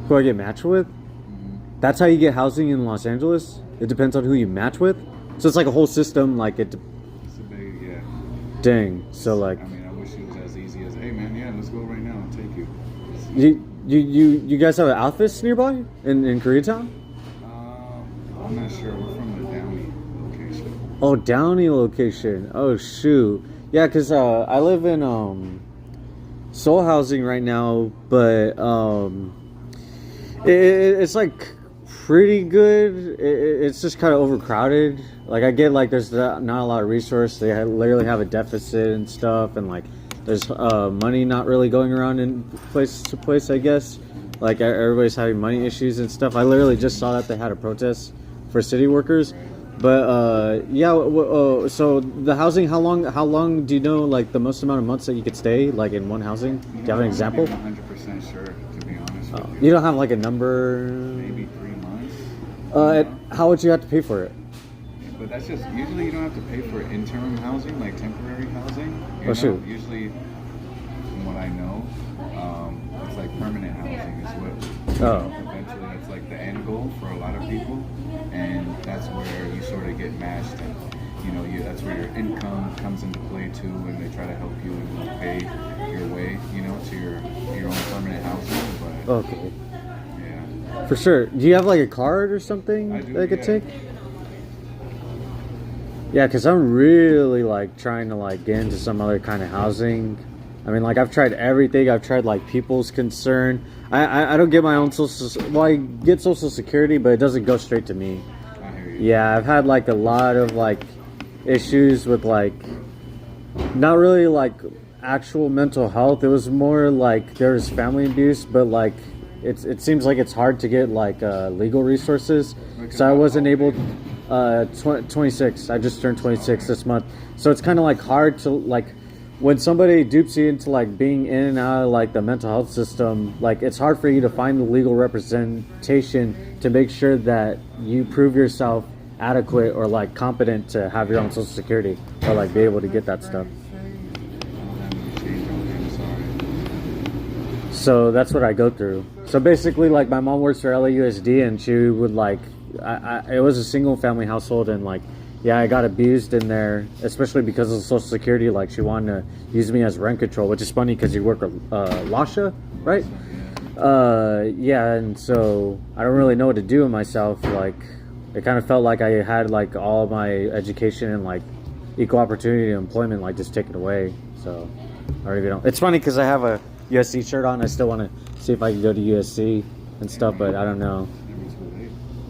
Who I get matched with? That's how you get housing in Los Angeles? It depends on who you match with? So it's like a whole system, like it... It's a big, yeah. Dang, so like... I mean, I wish it was as easy as, hey man, yeah, let's go right now and take you. You guys have an Alphys nearby? In Koreatown? I'm not sure. We're from the Downey location. Oh, Downey location. Oh, shoot. Yeah, because I live in Seoul housing right now, but it's like pretty good. It's just kind of overcrowded. Like I get like there's not a lot of resource. They literally have a deficit and stuff, and like there's money not really going around in place to place, I guess. Like everybody's having money issues and stuff. I literally just saw that they had a protest for city workers. But yeah, so the housing, how long do you know like the most amount of months that you could stay like in one housing? Do you have an example? I'm not 100% sure, to be honest with you. You don't have like a number? Maybe 3 months. How would you have to pay for it? But that's just, usually you don't have to pay for interim housing, like temporary housing. You know? Shoot. Usually, from what I know, it's like permanent housing is what, eventually that's like the end goal for a lot of people. And that's where you sort of get matched, and you know, that's where your income comes into play too, and they try to help you and pay your way, you know, to your own permanent housing. But okay, yeah, for sure. Do you have like a card or something that I could take? Yeah, because I'm really like trying to like get into some other kind of housing. I mean, like I've tried everything. I've tried like People's Concern. I don't get my own well, I get Social Security, but it doesn't go straight to me. I hear you. Yeah, I've had like a lot of like issues with like not really like actual mental health. It was more like there was family abuse, but like it seems like it's hard to get like legal resources. So I wasn't able. 26. I just turned 26 this month. So it's kind of like hard to like. When somebody dupes you into like being in and out of like the mental health system, like it's hard for you to find the legal representation to make sure that you prove yourself adequate or like competent to have your own Social Security or like be able to get that stuff. So that's what I go through. So basically, like my mom works for LAUSD, and she would like, it was a single family household, and like. Yeah, I got abused in there, especially because of Social Security. Like, she wanted to use me as rent control, which is funny because you work with Lasha, right? Yeah, and so I don't really know what to do with myself. Like, it kind of felt like I had, like, all my education and, like, equal opportunity employment, like, just taken away. So, I don't even know. It's funny because I have a USC shirt on. I still want to see if I can go to USC and stuff, but I don't know.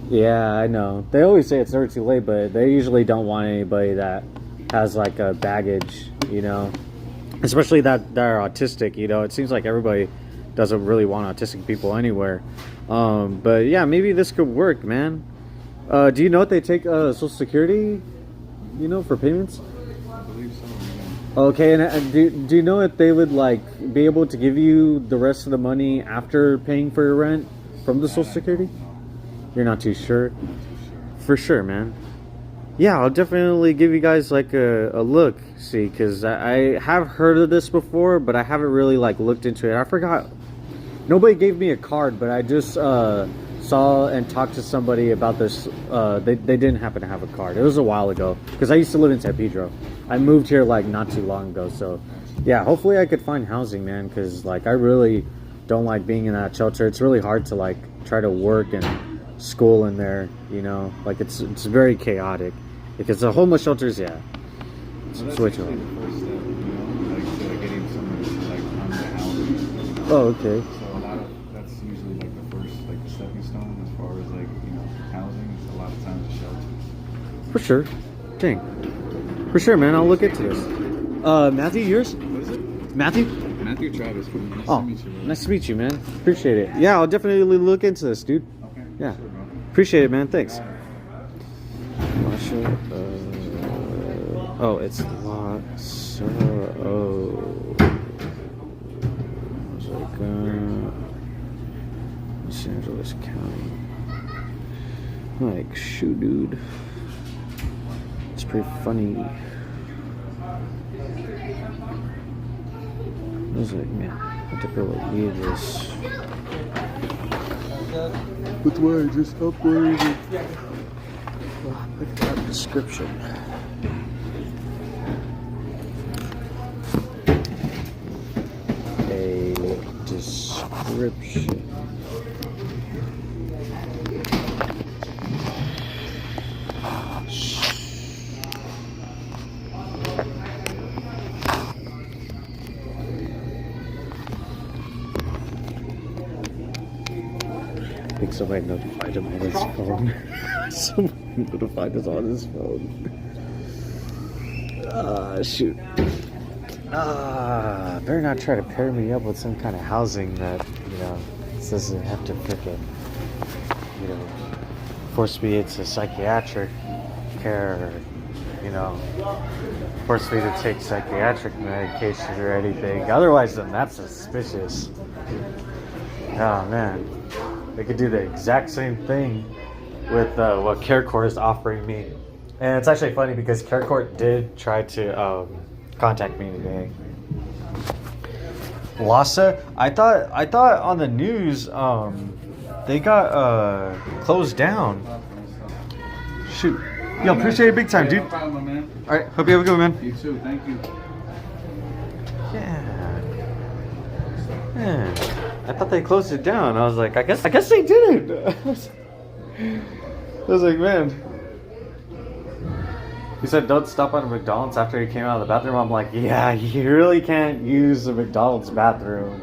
Yeah, I know. They always say it's never too late, but they usually don't want anybody that has like a baggage, you know. Especially that are autistic, you know. It seems like everybody doesn't really want autistic people anywhere. But yeah, maybe this could work, man. Do you know if they take Social Security, you know, for payments? I believe so, yeah. Okay, and do you know if they would like be able to give you the rest of the money after paying for your rent from the Social Security? You're not too sure? For sure, man. Yeah, I'll definitely give you guys like a look, see, because I have heard of this before, but I haven't really like looked into it. I forgot. Nobody gave me a card, but I just saw and talked to somebody about this. They didn't happen to have a card. It was a while ago, because I used to live in San Pedro. I moved here like not too long ago, so yeah, hopefully I could find housing, man, because like I really don't like being in that shelter. It's really hard to like try to work and school in there, you know, like it's very chaotic because the homeless shelters, yeah, it's way too hard. The first step, you know, like to getting someone to like on the housing. You know? Oh, okay. So a lot of that's usually like the first, like the stepping stone as far as like, you know, housing. It's a lot of times the shelters. For sure. Dang. For sure, man. I'll look into this. Matthew, yours? What is it? Matthew? Matthew Travis. Nice Oh, to meet you, bro. nice to meet you, man. Appreciate it. Yeah, I'll definitely look into this, dude. Okay. Yeah. Sure, bro. Appreciate it, man. Thanks. Oh, it's Los. Los Angeles County. Like, shoot, dude. It's pretty funny. I was like, man, I have to go leave this. With where? Just upload it. Look at that description. A description. I think somebody notified him on his phone. Somebody notified us on his phone. Shoot. Better not try to pair me up with some kind of housing that, says they have to freaking, force me into psychiatric care, or, force me to take psychiatric medication or anything. Otherwise, then that's suspicious. Oh, man. They could do the exact same thing with what CareCore is offering me. And it's actually funny because CareCore did try to contact me today. Lhasa, I thought on the news they got closed down. Shoot. Yo, appreciate it big time, dude. No problem, man. Alright, hope you have a good one, man. You too, thank you. Yeah. Man, I thought they closed it down. I was like, I guess they didn't. I was like, man. He said don't stop at a McDonald's after he came out of the bathroom. I'm like, yeah, you really can't use the McDonald's bathroom.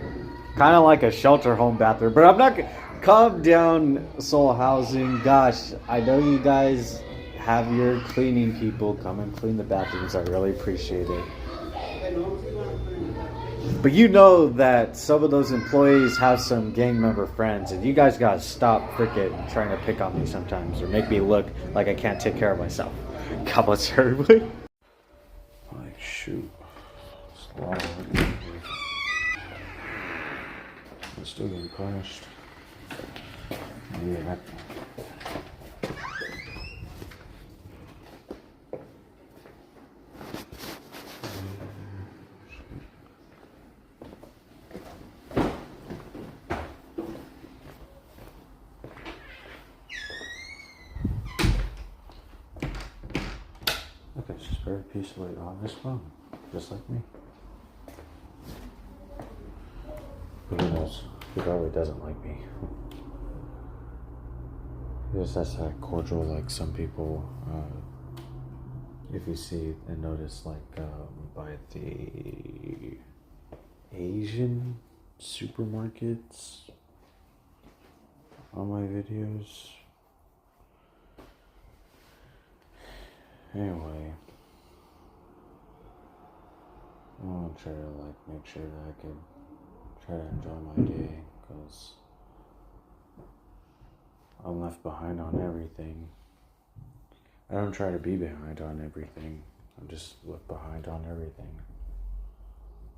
Kind of like a shelter home bathroom. But I'm not... Calm down, Soul Housing. Gosh, I know you guys have your cleaning people come and clean the bathrooms. I really appreciate it. But you know that some of those employees have some gang member friends, and you guys gotta stop freaking trying to pick on me sometimes or make me look like I can't take care of myself. God bless everybody. Like, shoot. It's long. I'm still getting punished. Yeah. Okay, she's very peacefully on this phone, just like me. But who knows? He probably doesn't like me. He just has that cordial, like some people, if you see and notice, like by the Asian supermarkets on my videos. Anyway, I want to try to make sure that I can try to enjoy my day, because I'm left behind on everything. I don't try to be behind on everything. I'm just left behind on everything.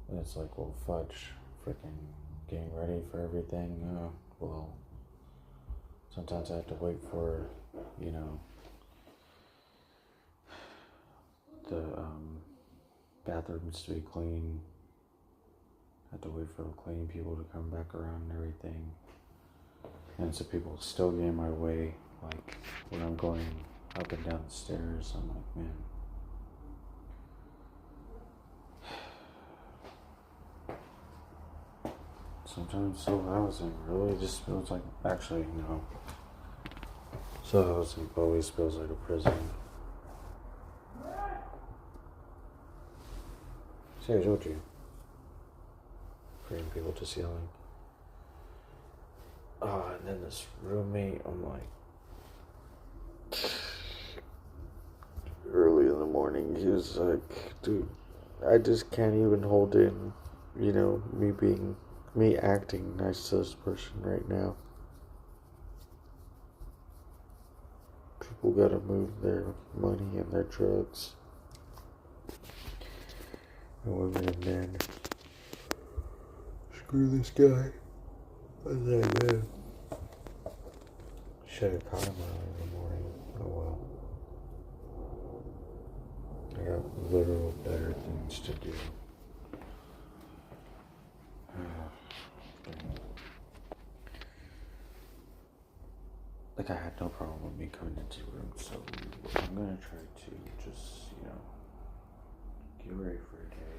And it's like, well, fudge, freaking getting ready for everything. Well, sometimes I have to wait for, the bathrooms to be clean. I have to wait for the cleaning people to come back around and everything. And so people still get in my way, like when I'm going up and down the stairs. I'm like, man. Sometimes Soul Housing really just feels like, actually, no. Soul Housing always feels like a prison. See, I told you. Bringing people to ceiling. And then this roommate, I'm like, early in the morning, he was like, dude, I just can't even hold in, me acting nice to this person right now. People gotta move their money and their drugs. And women and men. Screw this guy. I was like, man. Should have caught him early in the morning. Oh well. I got literal better things to do. like, I had no problem with me coming into the room, so I'm gonna try to just, get ready for a day.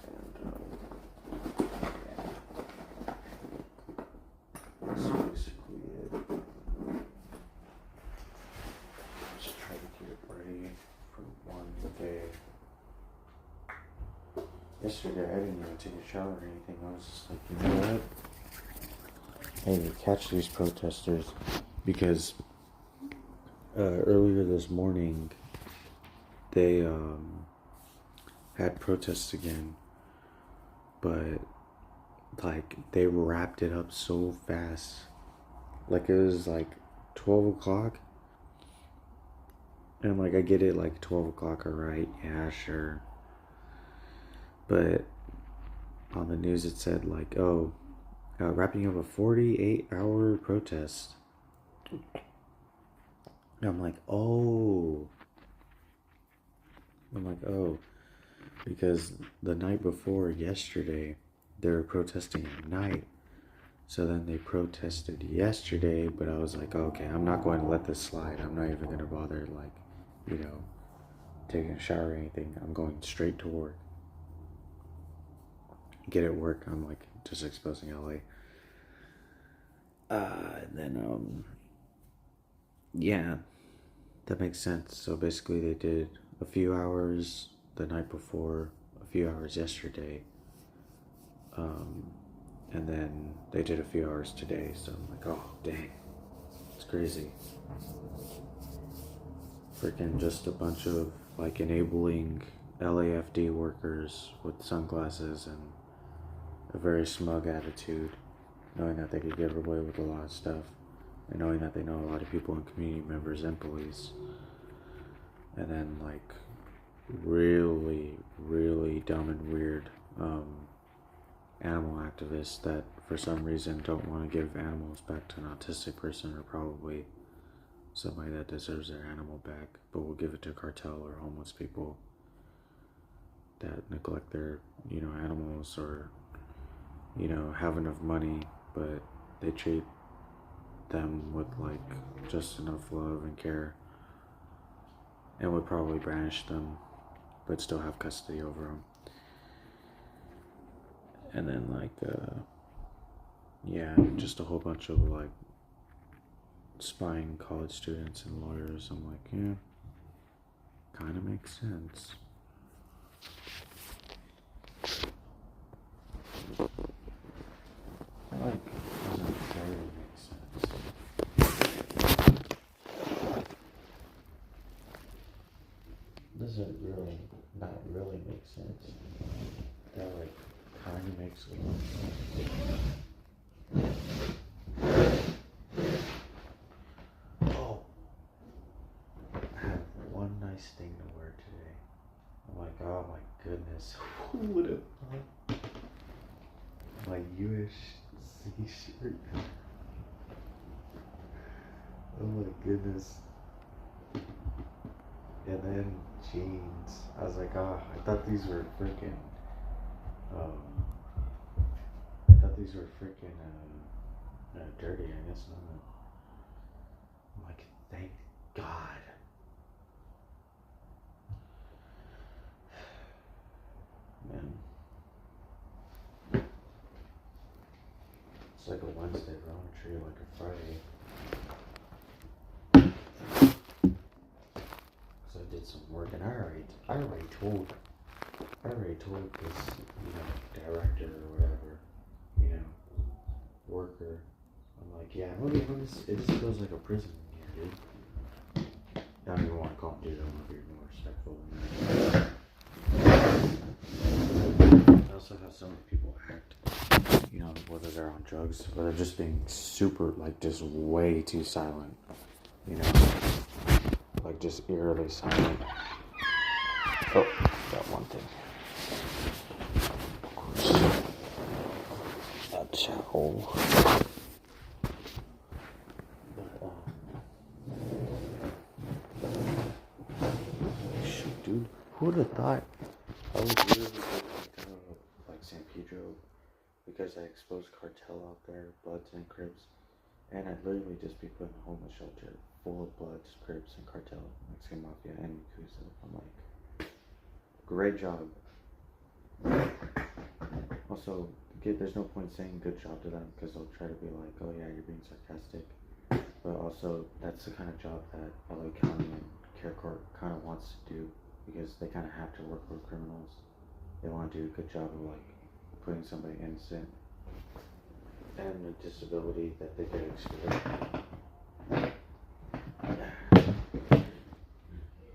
And, that's basically it. Just try to get ready for one day. Yesterday, I didn't even take a shower or anything. I was just like, you know what? I need to catch these protesters because earlier this morning they had protests again, but like they wrapped it up so fast. Like it was like 12 o'clock, and like I get it, like 12 o'clock, alright, yeah, sure. But on the news it said like, oh, wrapping up a 48-hour protest. And I'm like, oh, because the night before yesterday, they were protesting at night. So then they protested yesterday, but I was like, okay, I'm not going to let this slide. I'm not even going to bother, like, taking a shower or anything. I'm going straight to work. Get at work, I'm like, just exposing LA. And then, yeah, that makes sense. So basically they did a few hours the night before, a few hours yesterday, and then they did a few hours today. So I'm like, oh, dang, it's crazy. Freaking just a bunch of, like, enabling LAFD workers with sunglasses and a very smug attitude, knowing that they could get away with a lot of stuff, and knowing that they know a lot of people and community members and police. And then, like, really, really dumb and weird animal activists that for some reason don't want to give animals back to an autistic person, or probably somebody that deserves their animal back, but will give it to cartel or homeless people that neglect their, animals, or have enough money, but they treat them with, like, just enough love and care, and would probably banish them, but still have custody over them. And then, like, just a whole bunch of, like, spying college students and lawyers. I'm like, yeah, kind of makes sense. Like, doesn't very make sense. Doesn't really, not really make sense. That, like, kind of makes a lot of sense. Oh, I have one nice thing to wear today. I'm like, oh my goodness, who would have thought? My USC shirt. Oh my goodness. And then jeans. I was like, I thought these were freaking dirty. I guess not. I'm like, thank God. Man. It's like a Wednesday, but I want to treat it like a Friday. So I did some work, and I already told this, director or whatever, worker. I'm like, yeah, it just feels like a prison in here, dude. I don't even want to call him dude. I want to be more respectful. I also have some people act, whether they're on drugs or they're just being super, like, just way too silent, like, just eerily silent. Oh, that one thing. Of course. That's how. Shoot, dude. Who would have thought I was really like San Pedro, because I exposed Cartel out there, Bloods and Crips, And I'd literally just be put in a homeless shelter full of Bloods, Crips, and Cartel, Mexican Mafia, and Yakuza. I'm like, great job. Also, there's no point saying good job to them because they'll try to be like, oh yeah, you're being sarcastic. But also, that's the kind of job that LA County and Care Court kind of wants to do because they kind of have to work with criminals. They want to do a good job of like putting somebody innocent and a disability that they could experience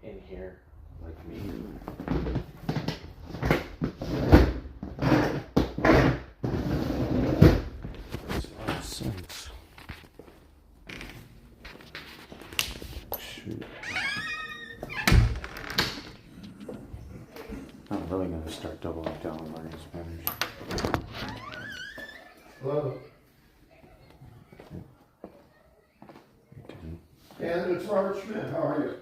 in here, like me. Makes a lot of sense. Shoot. I'm really gonna start doubling down on learning Spanish. Hello. And it's Robert Schmidt. How are you?